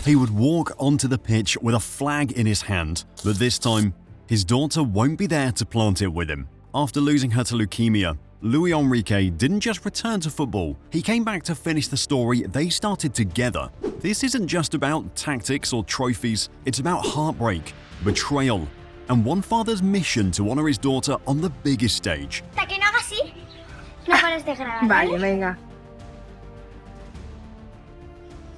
He would walk onto the pitch with a flag in his hand, but this time, his daughter won't be there to plant it with him. After losing her to leukemia, Luis Enrique didn't just return to football, he came back to finish the story they started together. This isn't just about tactics or trophies, it's about heartbreak, betrayal, and one father's mission to honor his daughter on the biggest stage. Vale, venga.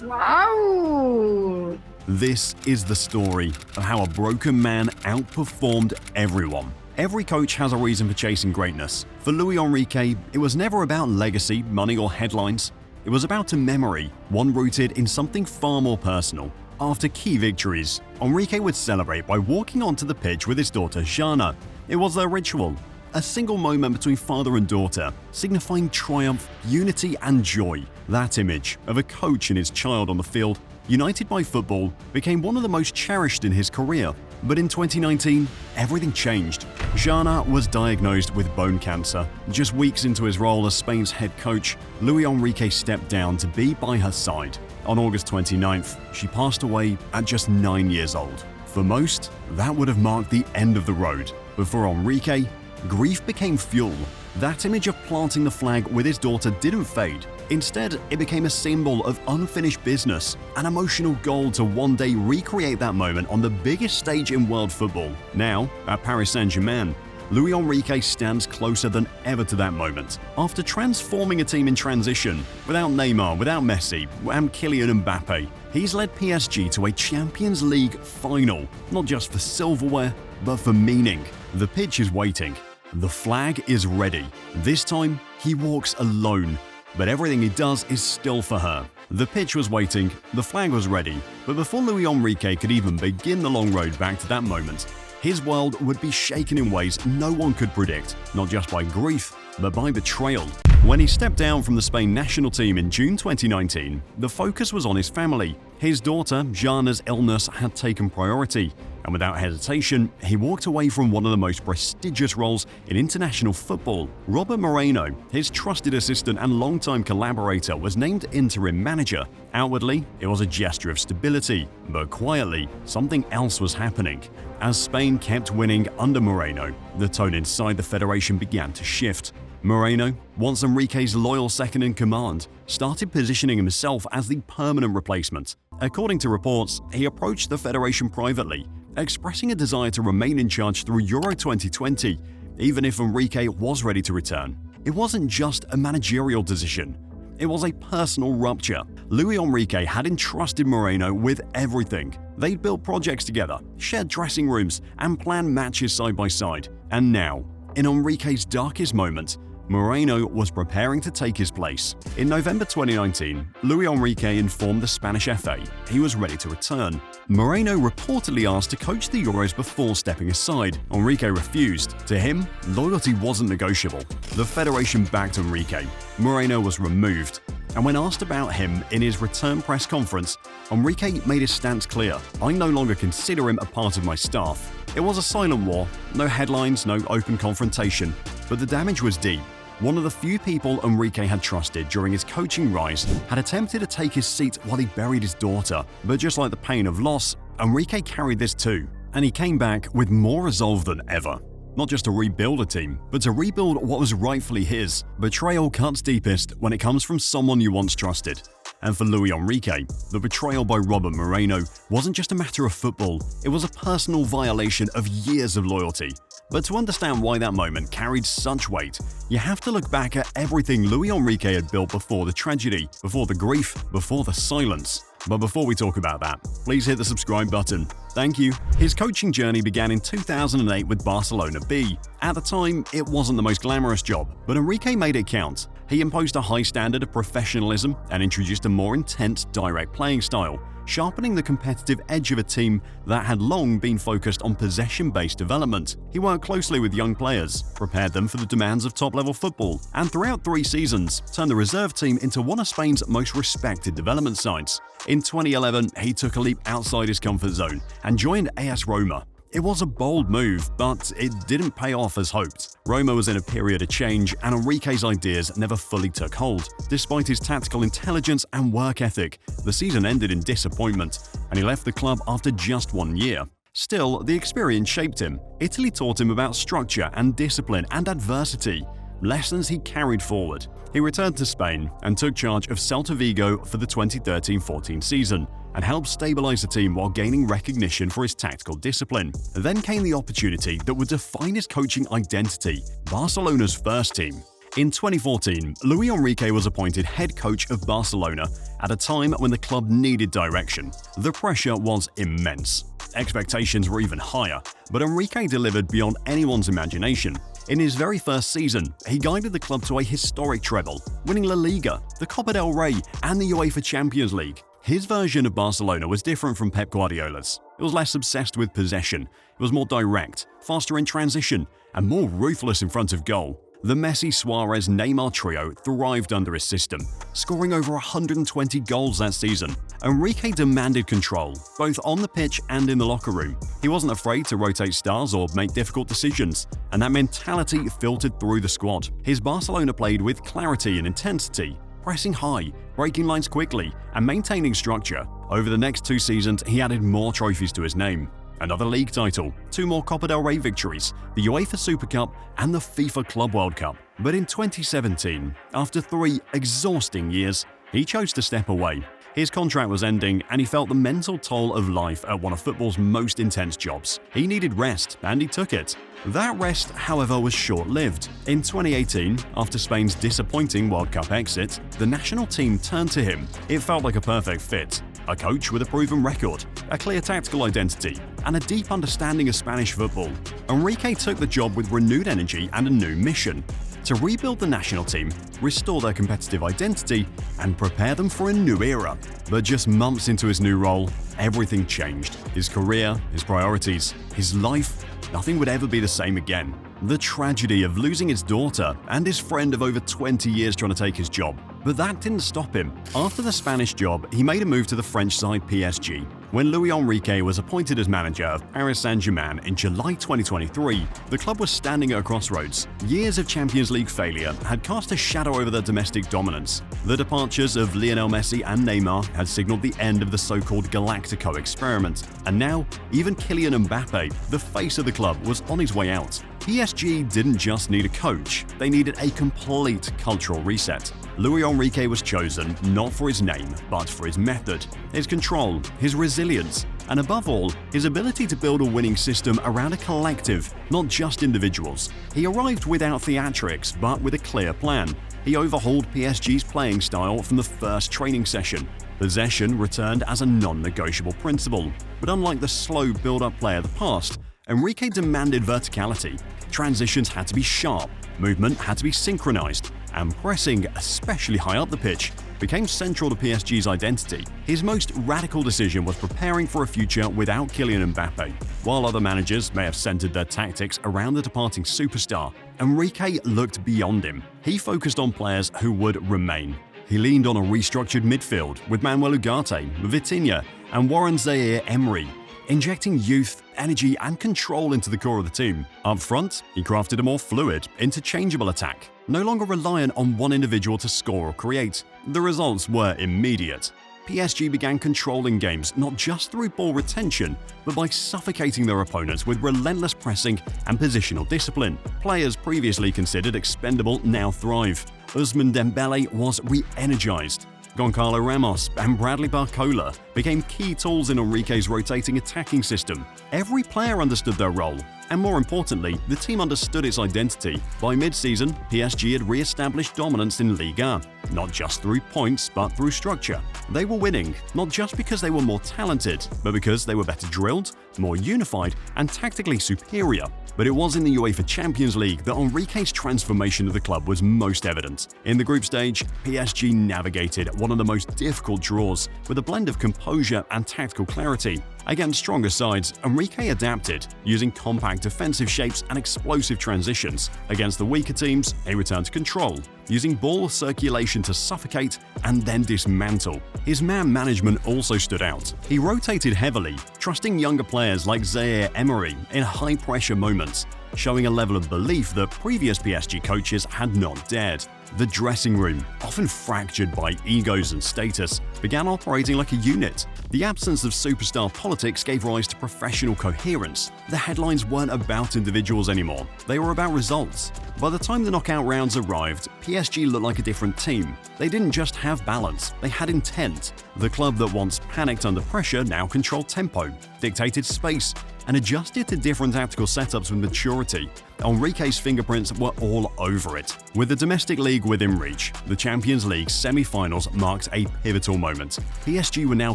Wow! This is the story of how a broken man outperformed everyone. Every coach has a reason for chasing greatness. For Luis Enrique, it was never about legacy, money, or headlines. It was about a memory, one rooted in something far more personal. After key victories, Enrique would celebrate by walking onto the pitch with his daughter Xana. It was their ritual, a single moment between father and daughter, signifying triumph, unity, and joy. That image of a coach and his child on the field, united by football, became one of the most cherished in his career. But in 2019, everything changed. Xana was diagnosed with bone cancer. Just weeks into his role as Spain's head coach, Luis Enrique stepped down to be by her side. On August 29th, she passed away at just 9 years old. For most, that would have marked the end of the road. But for Enrique, grief became fuel. That image of planting the flag with his daughter didn't fade. Instead, it became a symbol of unfinished business, an emotional goal to one day recreate that moment on the biggest stage in world football. Now, at Paris Saint-Germain, Luis Enrique stands closer than ever to that moment. After transforming a team in transition, without Neymar, without Messi, and Kylian Mbappé, he's led PSG to a Champions League final, not just for silverware, but for meaning. The pitch is waiting. The flag is ready. This time, he walks alone, but everything he does is still for her. The pitch was waiting, the flag was ready, but before Luis Enrique could even begin the long road back to that moment, his world would be shaken in ways no one could predict, not just by grief, but by betrayal. When he stepped down from the Spain national team in June 2019, the focus was on his family. His daughter, Xana's illness had taken priority, and without hesitation, he walked away from one of the most prestigious roles in international football. Robert Moreno, his trusted assistant and longtime collaborator, was named interim manager. Outwardly, it was a gesture of stability, but quietly, something else was happening. As Spain kept winning under Moreno, the tone inside the federation began to shift. Moreno, once Enrique's loyal second-in-command, started positioning himself as the permanent replacement. According to reports, he approached the federation privately, expressing a desire to remain in charge through Euro 2020, even if Enrique was ready to return. It wasn't just a managerial decision. It was a personal rupture. Luis Enrique had entrusted Moreno with everything. They'd built projects together, shared dressing rooms, and planned matches side by side. And now, in Enrique's darkest moment, Moreno was preparing to take his place. In November 2019, Luis Enrique informed the Spanish FA he was ready to return. Moreno reportedly asked to coach the Euros before stepping aside. Enrique refused. To him, loyalty wasn't negotiable. The federation backed Enrique. Moreno was removed. And when asked about him in his return press conference, Enrique made his stance clear. I no longer consider him a part of my staff. It was a silent war, no headlines, no open confrontation, but the damage was deep. One of the few people Enrique had trusted during his coaching rise had attempted to take his seat while he buried his daughter. But just like the pain of loss, Enrique carried this too, and he came back with more resolve than ever. Not just to rebuild a team, but to rebuild what was rightfully his. Betrayal cuts deepest when it comes from someone you once trusted. And for Luis Enrique, the betrayal by Robert Moreno wasn't just a matter of football, it was a personal violation of years of loyalty. But to understand why that moment carried such weight, you have to look back at everything Luis Enrique had built before the tragedy, before the grief, before the silence. But before we talk about that, please hit the subscribe button. Thank you. His coaching journey began in 2008 with Barcelona B. At the time, it wasn't the most glamorous job, but Enrique made it count. He imposed a high standard of professionalism and introduced a more intense, direct playing style, sharpening the competitive edge of a team that had long been focused on possession-based development. He worked closely with young players, prepared them for the demands of top-level football, and throughout 3 seasons, turned the reserve team into one of Spain's most respected development sides. In 2011, he took a leap outside his comfort zone and joined AS Roma. It was a bold move, but it didn't pay off as hoped. Roma was in a period of change, and Enrique's ideas never fully took hold. Despite his tactical intelligence and work ethic, the season ended in disappointment. and he left the club after just 1 year. Still, the experience shaped him. Italy taught him about structure and discipline and adversity, lessons he carried forward. He returned to Spain and took charge of Celta Vigo for the 2013-14 season and helped stabilize the team while gaining recognition for his tactical discipline. Then came the opportunity that would define his coaching identity, Barcelona's first team. In 2014, Luis Enrique was appointed head coach of Barcelona at a time when the club needed direction. The pressure was immense. Expectations were even higher, but Enrique delivered beyond anyone's imagination. In his very first season, he guided the club to a historic treble, winning La Liga, the Copa del Rey, and the UEFA Champions League. His version of Barcelona was different from Pep Guardiola's. It was less obsessed with possession, it was more direct, faster in transition, and more ruthless in front of goal. The Messi, Suarez, Neymar trio thrived under his system, scoring over 120 goals that season. Enrique demanded control, both on the pitch and in the locker room. He wasn't afraid to rotate stars or make difficult decisions, and that mentality filtered through the squad. His Barcelona played with clarity and intensity, pressing high, breaking lines quickly, and maintaining structure. Over the next 2 seasons, he added more trophies to his name. Another league title, 2 more Copa del Rey victories, the UEFA Super Cup, and the FIFA Club World Cup. But in 2017, after 3 exhausting years, he chose to step away. His contract was ending, and he felt the mental toll of life at one of football's most intense jobs. He needed rest, and he took it. That rest, however, was short-lived. In 2018, after Spain's disappointing World Cup exit, the national team turned to him. It felt like a perfect fit. A coach with a proven record, a clear tactical identity, and a deep understanding of Spanish football. Enrique took the job with renewed energy and a new mission: to rebuild the national team, restore their competitive identity, and prepare them for a new era. But just months into his new role, everything changed. His career, his priorities, his life, nothing would ever be the same again. The tragedy of losing his daughter and his friend of over 20 years trying to take his job. But that didn't stop him. After the Spanish job, he made a move to the French side PSG. When Luis Enrique was appointed as manager of Paris Saint-Germain in July 2023, the club was standing at a crossroads. Years of Champions League failure had cast a shadow over their domestic dominance. The departures of Lionel Messi and Neymar had signaled the end of the so-called Galactico experiment. And now, even Kylian Mbappé, the face of the club, was on his way out. PSG didn't just need a coach, they needed a complete cultural reset. Luis Enrique was chosen not for his name, but for his method, his control, his resilience, and above all, his ability to build a winning system around a collective, not just individuals. He arrived without theatrics, but with a clear plan. He overhauled PSG's playing style from the first training session. Possession returned as a non-negotiable principle, but unlike the slow build-up play of the past, Enrique demanded verticality. Transitions had to be sharp, movement had to be synchronized, and pressing, especially high up the pitch, became central to PSG's identity. His most radical decision was preparing for a future without Kylian Mbappé. While other managers may have centered their tactics around the departing superstar, Enrique looked beyond him. He focused on players who would remain. He leaned on a restructured midfield with Manuel Ugarte, Vitinha, and Warren Zaire-Emery, injecting youth, energy, and control into the core of the team. Up front, he crafted a more fluid, interchangeable attack, no longer reliant on one individual to score or create. The results were immediate. PSG began controlling games not just through ball retention, but by suffocating their opponents with relentless pressing and positional discipline. Players previously considered expendable now thrive. Ousmane Dembele was re-energized. Goncalo Ramos and Bradley Barcola became key tools in Enrique's rotating attacking system. Every player understood their role, and more importantly, the team understood its identity. By mid-season, PSG had re-established dominance in Liga, not just through points, but through structure. They were winning, not just because they were more talented, but because they were better drilled, more unified, and tactically superior. But it was in the UEFA Champions League that Enrique's transformation of the club was most evident. In the group stage, PSG navigated one of the most difficult draws with a blend of composure and tactical clarity. Against stronger sides, Enrique adapted, using compact defensive shapes and explosive transitions. Against the weaker teams, he returned to control, using ball circulation to suffocate and then dismantle. His man management also stood out. He rotated heavily, trusting younger players like Zaire-Emery in high-pressure moments, showing a level of belief that previous PSG coaches had not dared. The dressing room, often fractured by egos and status, began operating like a unit. The absence of superstar politics gave rise to professional coherence. The headlines weren't about individuals anymore, they were about results. By the time the knockout rounds arrived, PSG looked like a different team. They didn't just have balance, they had intent. The club that once panicked under pressure now controlled tempo, dictated space, and adjusted to different tactical setups with maturity. Enrique's fingerprints were all over it. With the domestic league within reach, the Champions League semi-finals marked a pivotal moment. PSG were now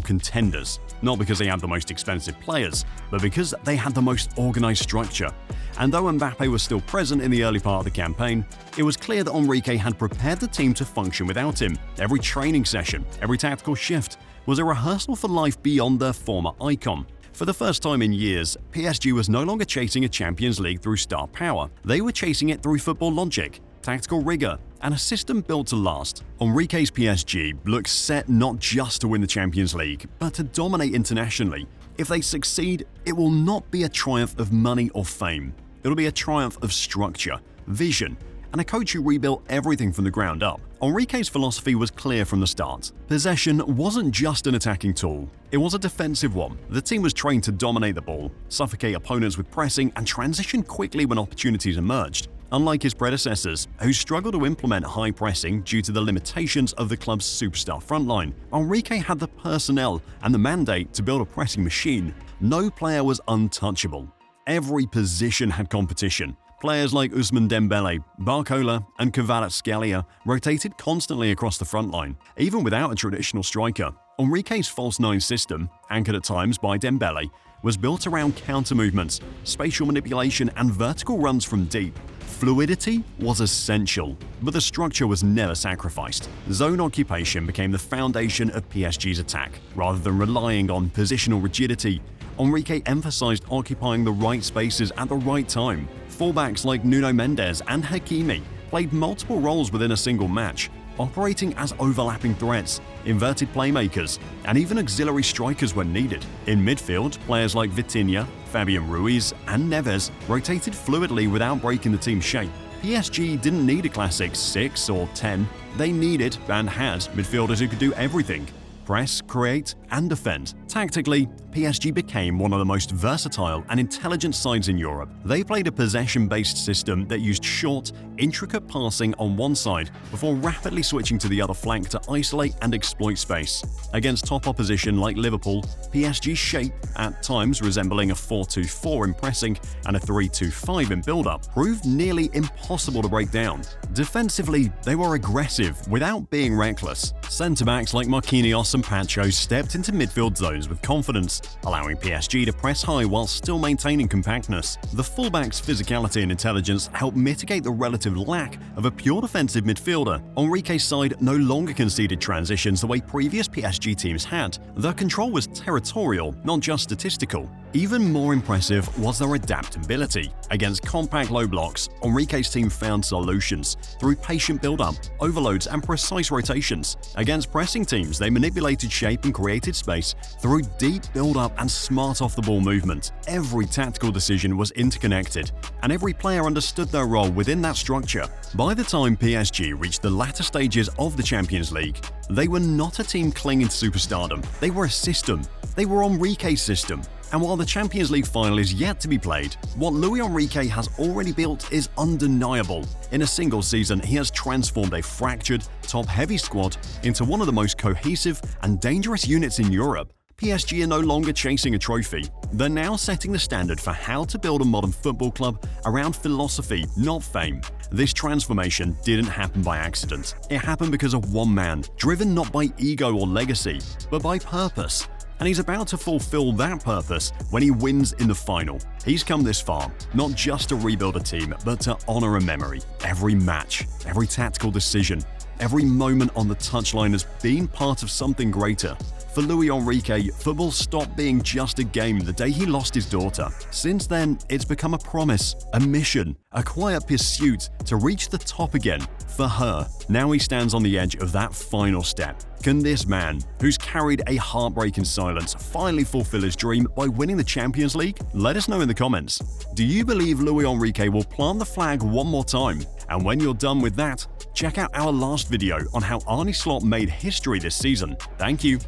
contenders, not because they had the most expensive players, but because they had the most organized structure. And though Mbappé was still present in the early part of the campaign, it was clear that Enrique had prepared the team to function without him. Every training session, every tactical shift was a rehearsal for life beyond their former icon. For the first time in years, PSG was no longer chasing a Champions League through star power. They were chasing it through football logic, tactical rigor, and a system built to last. Enrique's PSG looks set not just to win the Champions League, but to dominate internationally. If they succeed, it will not be a triumph of money or fame. It'll be a triumph of structure, vision, and a coach who rebuilt everything from the ground up. Enrique's philosophy was clear from the start. Possession wasn't just an attacking tool, it was a defensive one. The team was trained to dominate the ball, suffocate opponents with pressing, and transition quickly when opportunities emerged. Unlike his predecessors, who struggled to implement high pressing due to the limitations of the club's superstar frontline, Enrique had the personnel and the mandate to build a pressing machine. No player was untouchable. Every position had competition. Players like Ousmane Dembele, Barcola, and Kvaratskhelia rotated constantly across the front line, even without a traditional striker. Enrique's false nine system, anchored at times by Dembele, was built around counter movements, spatial manipulation, and vertical runs from deep. Fluidity was essential, but the structure was never sacrificed. Zone occupation became the foundation of PSG's attack. Rather than relying on positional rigidity, Enrique emphasized occupying the right spaces at the right time. Fullbacks like Nuno Mendes and Hakimi played multiple roles within a single match, operating as overlapping threats, inverted playmakers, and even auxiliary strikers when needed. In midfield, players like Vitinha, Fabian Ruiz, and Neves rotated fluidly without breaking the team's shape. PSG didn't need a classic 6 or 10, they needed and had midfielders who could do everything: press, create, and defend. Tactically, PSG became one of the most versatile and intelligent sides in Europe. They played a possession-based system that used short, intricate passing on one side before rapidly switching to the other flank to isolate and exploit space. Against top opposition like Liverpool, PSG's shape, at times resembling a 4-2-4 in pressing and a 3-2-5 in build-up, proved nearly impossible to break down. Defensively, they were aggressive without being reckless. Centre-backs like Marquinhos and Pacho stepped into midfield zones with confidence, allowing PSG to press high while still maintaining compactness. The fullback's physicality and intelligence helped mitigate the relative lack of a pure defensive midfielder. Enrique's side no longer conceded transitions the way previous PSG teams had. Their control was territorial, not just statistical. Even more impressive was their adaptability. Against compact low blocks, Enrique's team found solutions through patient build-up, overloads, and precise rotations. Against pressing teams, they manipulated shape and created space through deep build-up and smart off-the-ball movement. Every tactical decision was interconnected, and every player understood their role within that structure. By the time PSG reached the latter stages of the Champions League, they were not a team clinging to superstardom. They were a system. They were Enrique's system. And while the Champions League final is yet to be played, what Luis Enrique has already built is undeniable. In a single season, he has transformed a fractured, top-heavy squad into one of the most cohesive and dangerous units in Europe. PSG are no longer chasing a trophy. They're now setting the standard for how to build a modern football club around philosophy, not fame. This transformation didn't happen by accident. It happened because of one man, driven not by ego or legacy, but by purpose. And he's about to fulfill that purpose when he wins in the final. He's come this far, not just to rebuild a team, but to honor a memory. Every match, every tactical decision, every moment on the touchline has been part of something greater. For Luis Enrique, football stopped being just a game the day he lost his daughter. Since then, it's become a promise, a mission, a quiet pursuit to reach the top again. For her, now he stands on the edge of that final step. Can this man, who's carried a heartbreak in silence, finally fulfill his dream by winning the Champions League? Let us know in the comments. Do you believe Luis Enrique will plant the flag one more time? And when you're done with that, Check out our last video on how Arne Slot made history this season. Thank you.